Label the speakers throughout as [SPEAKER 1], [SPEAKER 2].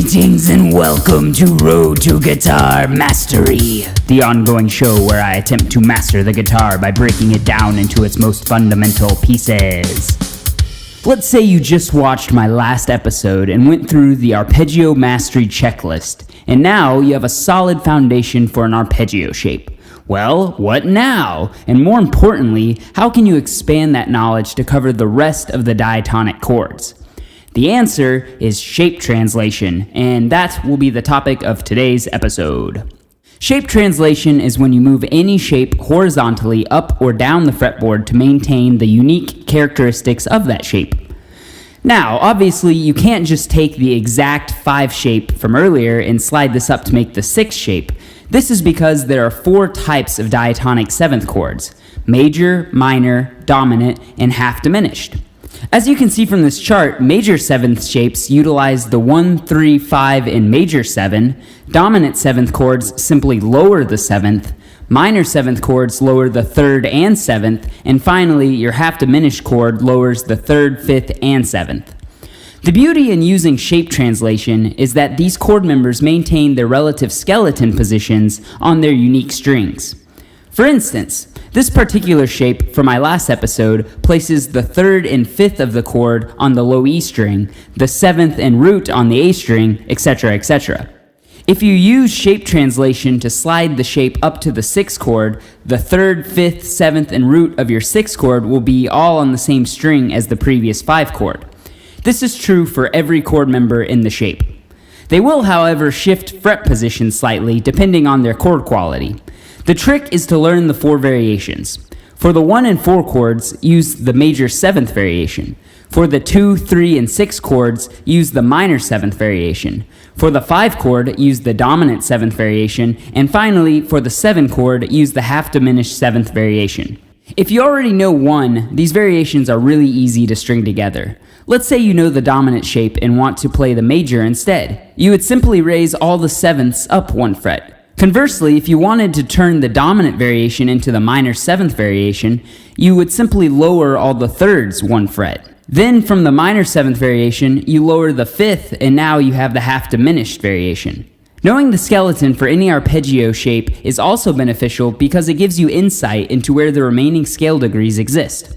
[SPEAKER 1] Greetings and welcome to Road to Guitar Mastery, the ongoing show where I attempt to master the guitar by breaking it down into its most fundamental pieces. Let's say you just watched my last episode and went through the arpeggio mastery checklist, and now you have a solid foundation for an arpeggio shape. Well, what now? And more importantly, how can you expand that knowledge to cover the rest of the diatonic chords? The answer is shape translation, and that will be the topic of today's episode. Shape translation is when you move any shape horizontally up or down the fretboard to maintain the unique characteristics of that shape. Now, obviously, you can't just take the exact 5 shape from earlier and slide this up to make the 6 shape. This is because there are 4 types of diatonic 7th chords: major, minor, dominant, and half diminished. As you can see from this chart, major 7th shapes utilize the 1, 3, 5 in major 7, dominant 7th chords simply lower the 7th, minor 7th chords lower the 3rd and 7th, and finally your half diminished chord lowers the 3rd, 5th, and 7th. The beauty in using shape translation is that these chord members maintain their relative skeleton positions on their unique strings. For instance, this particular shape from my last episode places the 3rd and 5th of the chord on the low E string, the 7th and root on the A string, etc., etc. If you use shape translation to slide the shape up to the 6th chord, the 3rd, 5th, 7th, and root of your 6th chord will be all on the same string as the previous 5 chord. This is true for every chord member in the shape. They will, however, shift fret position slightly depending on their chord quality. The trick is to learn the 4 variations. For the 1 and 4 chords, use the major 7th variation. For the 2, 3, and 6 chords, use the minor 7th variation. For the 5 chord, use the dominant 7th variation. And finally, for the 7 chord, use the half diminished 7th variation. If you already know one, these variations are really easy to string together. Let's say you know the dominant shape and want to play the major instead. You would simply raise all the 7ths up 1 fret. Conversely, if you wanted to turn the dominant variation into the minor 7th variation, you would simply lower all the 3rds 1 fret. Then from the minor 7th variation, you lower the 5th, and now you have the half diminished variation. Knowing the skeleton for any arpeggio shape is also beneficial because it gives you insight into where the remaining scale degrees exist.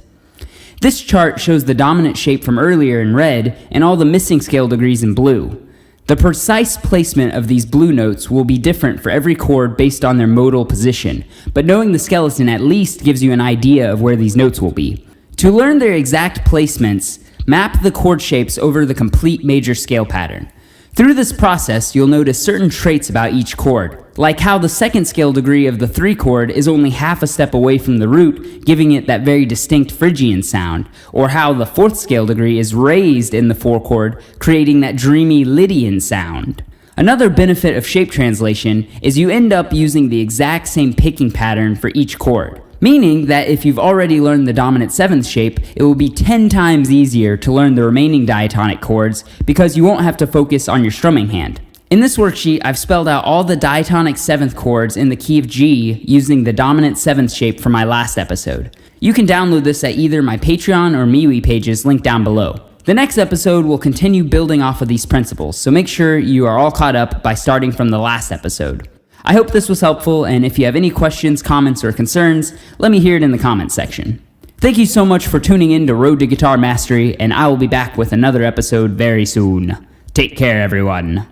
[SPEAKER 1] This chart shows the dominant shape from earlier in red and all the missing scale degrees in blue. The precise placement of these blue notes will be different for every chord based on their modal position, but knowing the skeleton at least gives you an idea of where these notes will be. To learn their exact placements, map the chord shapes over the complete major scale pattern. Through this process, you'll notice certain traits about each chord, like how the 2nd scale degree of the 3 chord is only half a step away from the root, giving it that very distinct Phrygian sound, or how the 4th scale degree is raised in the 4 chord, creating that dreamy Lydian sound. Another benefit of shape translation is you end up using the exact same picking pattern for each chord. Meaning that if you've already learned the dominant 7th shape, it will be 10 times easier to learn the remaining diatonic chords because you won't have to focus on your strumming hand. In this worksheet, I've spelled out all the diatonic 7th chords in the key of G using the dominant 7th shape from my last episode. You can download this at either my Patreon or MeWe pages linked down below. The next episode will continue building off of these principles, so make sure you are all caught up by starting from the last episode. I hope this was helpful, and if you have any questions, comments, or concerns, let me hear it in the comments section. Thank you so much for tuning in to Road to Guitar Mastery, and I will be back with another episode very soon. Take care, everyone.